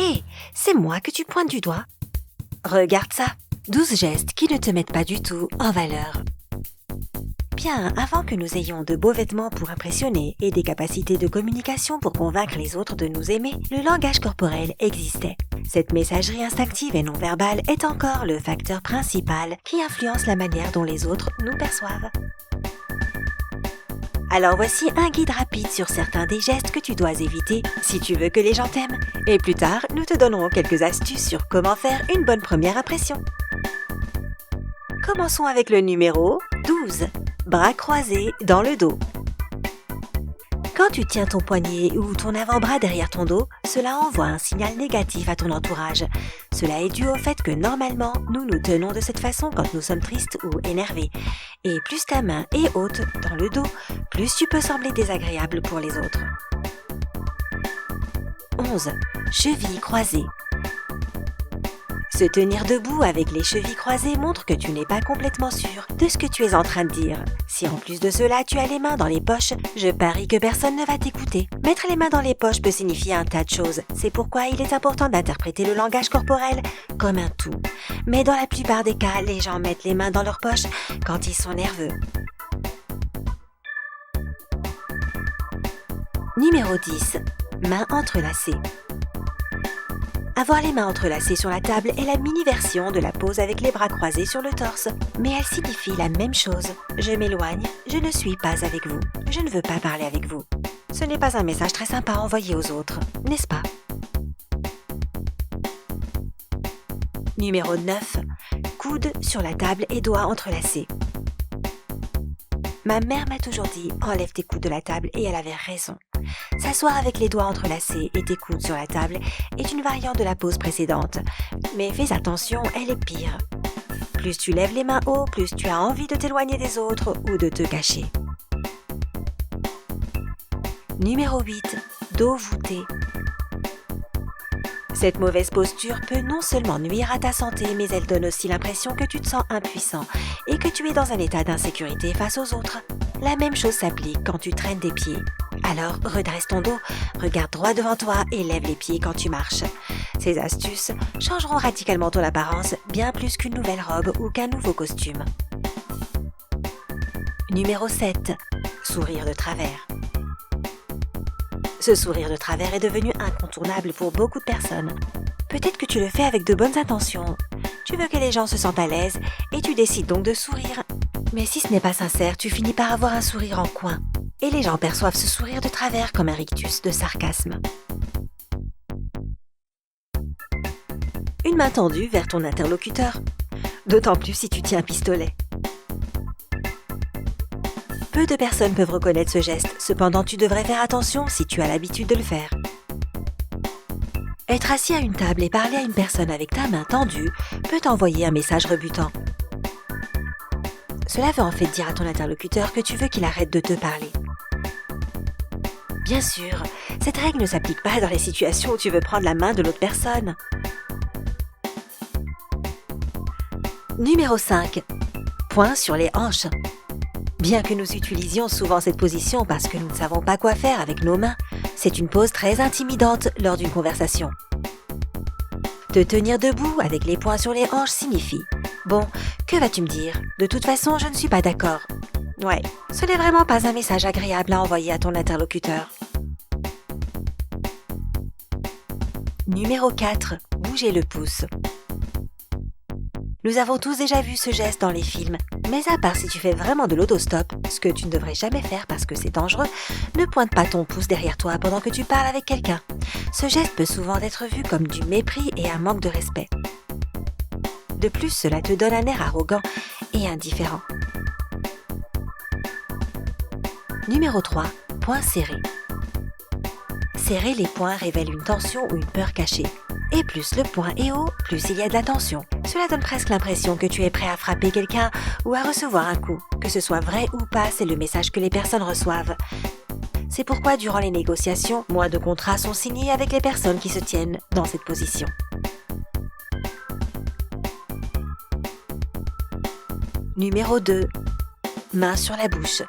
Hé, c'est moi que tu pointes du doigt. Regarde ça, 12 gestes qui ne te mettent pas du tout en valeur. Bien, avant que nous ayons de beaux vêtements pour impressionner et des capacités de communication pour convaincre les autres de nous aimer, le langage corporel existait. Cette messagerie instinctive et non verbale est encore le facteur principal qui influence la manière dont les autres nous perçoivent. Alors voici un guide rapide sur certains des gestes que tu dois éviter si tu veux que les gens t'aiment. Et plus tard, nous te donnerons quelques astuces sur comment faire une bonne première impression. Commençons avec le numéro 12. Bras croisés dans le dos. Quand tu tiens ton poignet ou ton avant-bras derrière ton dos, cela envoie un signal négatif à ton entourage. Cela est dû au fait que normalement, nous nous tenons de cette façon quand nous sommes tristes ou énervés. Et plus ta main est haute dans le dos, plus tu peux sembler désagréable pour les autres. 11. Chevilles croisées. Se tenir debout avec les chevilles croisées montre que tu n'es pas complètement sûr de ce que tu es en train de dire. Si en plus de cela tu as les mains dans les poches, je parie que personne ne va t'écouter. Mettre les mains dans les poches peut signifier un tas de choses. C'est pourquoi il est important d'interpréter le langage corporel comme un tout. Mais dans la plupart des cas, les gens mettent les mains dans leurs poches quand ils sont nerveux. Numéro 10. Mains entrelacées. Avoir les mains entrelacées sur la table est la mini-version de la pose avec les bras croisés sur le torse. Mais elle signifie la même chose. Je m'éloigne, je ne suis pas avec vous. Je ne veux pas parler avec vous. Ce n'est pas un message très sympa à envoyer aux autres, n'est-ce pas? Numéro 9. Coude sur la table et doigts entrelacés. Ma mère m'a toujours dit « enlève tes coudes de la table » et elle avait raison. S'asseoir avec les doigts entrelacés et tes coudes sur la table est une variante de la pose précédente. Mais fais attention, elle est pire. Plus tu lèves les mains haut, plus tu as envie de t'éloigner des autres ou de te cacher. Numéro 8. Dos voûté. Cette mauvaise posture peut non seulement nuire à ta santé, mais elle donne aussi l'impression que tu te sens impuissant et que tu es dans un état d'insécurité face aux autres. La même chose s'applique quand tu traînes des pieds. Alors, redresse ton dos, regarde droit devant toi et lève les pieds quand tu marches. Ces astuces changeront radicalement ton apparence, bien plus qu'une nouvelle robe ou qu'un nouveau costume. Numéro 7. Sourire de travers. Ce sourire de travers est devenu incontournable pour beaucoup de personnes. Peut-être que tu le fais avec de bonnes intentions. Tu veux que les gens se sentent à l'aise et tu décides donc de sourire. Mais si ce n'est pas sincère, tu finis par avoir un sourire en coin. Et les gens perçoivent ce sourire de travers comme un rictus de sarcasme. Une main tendue vers ton interlocuteur. D'autant plus si tu tiens un pistolet. Peu de personnes peuvent reconnaître ce geste, cependant tu devrais faire attention si tu as l'habitude de le faire. Être assis à une table et parler à une personne avec ta main tendue peut t'envoyer un message rebutant. Cela veut en fait dire à ton interlocuteur que tu veux qu'il arrête de te parler. Bien sûr, cette règle ne s'applique pas dans les situations où tu veux prendre la main de l'autre personne. Numéro 5. Poing sur les hanches. Bien que nous utilisions souvent cette position parce que nous ne savons pas quoi faire avec nos mains, c'est une pose très intimidante lors d'une conversation. Te tenir debout avec les poings sur les hanches signifie « Bon, que vas-tu me dire? De toute façon, je ne suis pas d'accord. » Ouais, ce n'est vraiment pas un message agréable à envoyer à ton interlocuteur. Numéro 4. Bouger le pouce. Nous avons tous déjà vu ce geste dans les films, mais à part si tu fais vraiment de l'autostop, ce que tu ne devrais jamais faire parce que c'est dangereux, ne pointe pas ton pouce derrière toi pendant que tu parles avec quelqu'un. Ce geste peut souvent être vu comme du mépris et un manque de respect. De plus, cela te donne un air arrogant et indifférent. Numéro 3. Poings serrés. Serrer les poings révèle une tension ou une peur cachée. Et plus le poing est haut, plus il y a de la tension. Cela donne presque l'impression que tu es prêt à frapper quelqu'un ou à recevoir un coup. Que ce soit vrai ou pas, c'est le message que les personnes reçoivent. C'est pourquoi durant les négociations, moins de contrats sont signés avec les personnes qui se tiennent dans cette position. Numéro 2. Main sur la bouche.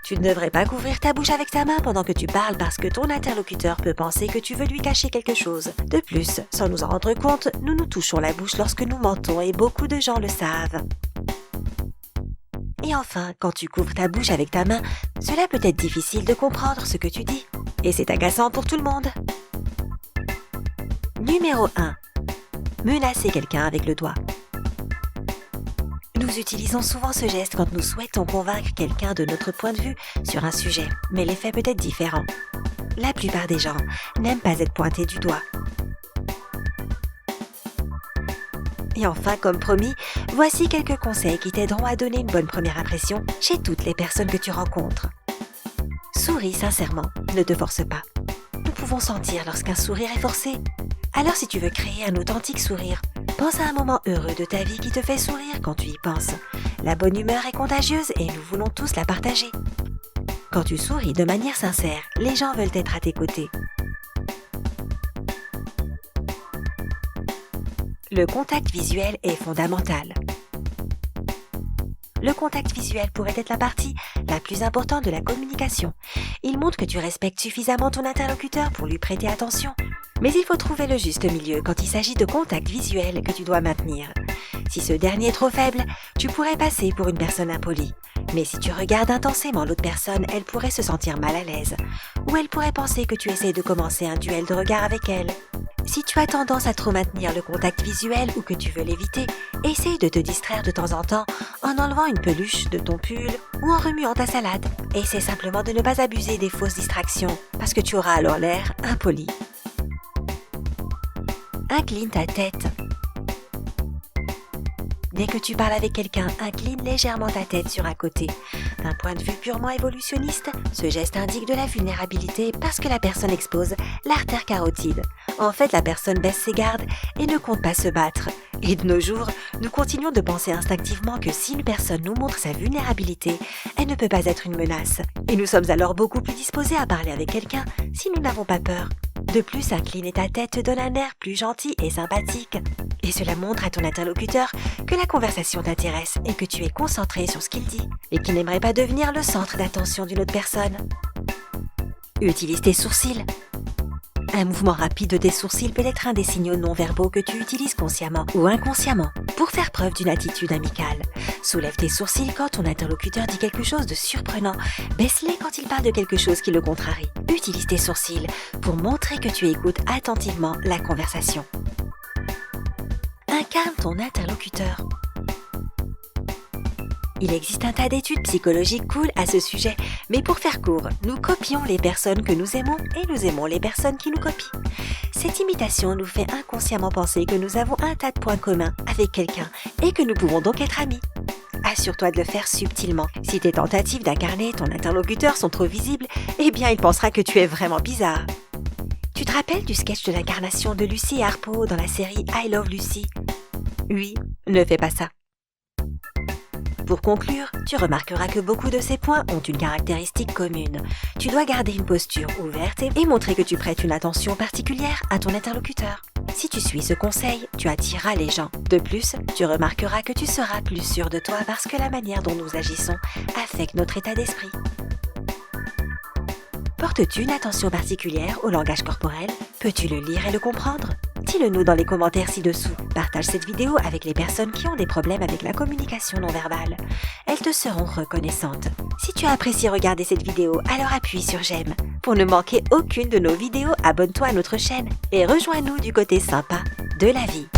Tu ne devrais pas couvrir ta bouche avec ta main pendant que tu parles parce que ton interlocuteur peut penser que tu veux lui cacher quelque chose. De plus, sans nous en rendre compte, nous nous touchons la bouche lorsque nous mentons et beaucoup de gens le savent. Et enfin, quand tu couvres ta bouche avec ta main, cela peut être difficile de comprendre ce que tu dis. Et c'est agaçant pour tout le monde. Numéro 1. Menacer quelqu'un avec le doigt. Nous utilisons souvent ce geste quand nous souhaitons convaincre quelqu'un de notre point de vue sur un sujet, mais l'effet peut être différent. La plupart des gens n'aiment pas être pointés du doigt. Et enfin, comme promis, voici quelques conseils qui t'aideront à donner une bonne première impression chez toutes les personnes que tu rencontres. Souris sincèrement, ne te force pas. Nous pouvons sentir lorsqu'un sourire est forcé. Alors si tu veux créer un authentique sourire, pense à un moment heureux de ta vie qui te fait sourire quand tu y penses. La bonne humeur est contagieuse et nous voulons tous la partager. Quand tu souris de manière sincère, les gens veulent être à tes côtés. Le contact visuel est fondamental. Le contact visuel pourrait être la partie la plus importante de la communication. Il montre que tu respectes suffisamment ton interlocuteur pour lui prêter attention. Mais il faut trouver le juste milieu quand il s'agit de contact visuel que tu dois maintenir. Si ce dernier est trop faible, tu pourrais passer pour une personne impolie. Mais si tu regardes intensément l'autre personne, elle pourrait se sentir mal à l'aise. Ou elle pourrait penser que tu essaies de commencer un duel de regard avec elle. Si tu as tendance à trop maintenir le contact visuel ou que tu veux l'éviter, essaye de te distraire de temps en temps en enlevant une peluche de ton pull ou en remuant ta salade. Essaie simplement de ne pas abuser des fausses distractions parce que tu auras alors l'air impoli. Incline ta tête. Dès que tu parles avec quelqu'un, incline légèrement ta tête sur un côté. D'un point de vue purement évolutionniste, ce geste indique de la vulnérabilité parce que la personne expose l'artère carotide. En fait, la personne baisse ses gardes et ne compte pas se battre. Et de nos jours, nous continuons de penser instinctivement que si une personne nous montre sa vulnérabilité, elle ne peut pas être une menace. Et nous sommes alors beaucoup plus disposés à parler avec quelqu'un si nous n'avons pas peur. De plus, incliner ta tête te donne un air plus gentil et sympathique. Et cela montre à ton interlocuteur que la conversation t'intéresse et que tu es concentré sur ce qu'il dit et qu'il n'aimerait pas devenir le centre d'attention d'une autre personne. Utilise tes sourcils. Un mouvement rapide de tes sourcils peut être un des signaux non-verbaux que tu utilises consciemment ou inconsciemment pour faire preuve d'une attitude amicale. Soulève tes sourcils quand ton interlocuteur dit quelque chose de surprenant. Baisse-les quand il parle de quelque chose qui le contrarie. Utilise tes sourcils pour montrer que tu écoutes attentivement la conversation. Incarne ton interlocuteur. Il existe un tas d'études psychologiques cool à ce sujet, mais pour faire court, nous copions les personnes que nous aimons et nous aimons les personnes qui nous copient. Cette imitation nous fait inconsciemment penser que nous avons un tas de points communs avec quelqu'un et que nous pouvons donc être amis. Assure-toi de le faire subtilement. Si tes tentatives d'incarner ton interlocuteur sont trop visibles, eh bien il pensera que tu es vraiment bizarre. Tu te rappelles du sketch de l'incarnation de Lucy Harpo dans la série I Love Lucy ? Oui, ne fais pas ça. Pour conclure, tu remarqueras que beaucoup de ces points ont une caractéristique commune. Tu dois garder une posture ouverte et montrer que tu prêtes une attention particulière à ton interlocuteur. Si tu suis ce conseil, tu attireras les gens. De plus, tu remarqueras que tu seras plus sûr de toi parce que la manière dont nous agissons affecte notre état d'esprit. Portes-tu une attention particulière au langage corporel ? Peux-tu le lire et le comprendre ? Dis-le-nous dans les commentaires ci-dessous. Partage cette vidéo avec les personnes qui ont des problèmes avec la communication non verbale. Elles te seront reconnaissantes. Si tu as apprécié regarder cette vidéo, alors appuie sur j'aime. Pour ne manquer aucune de nos vidéos, abonne-toi à notre chaîne et rejoins-nous du côté sympa de la vie.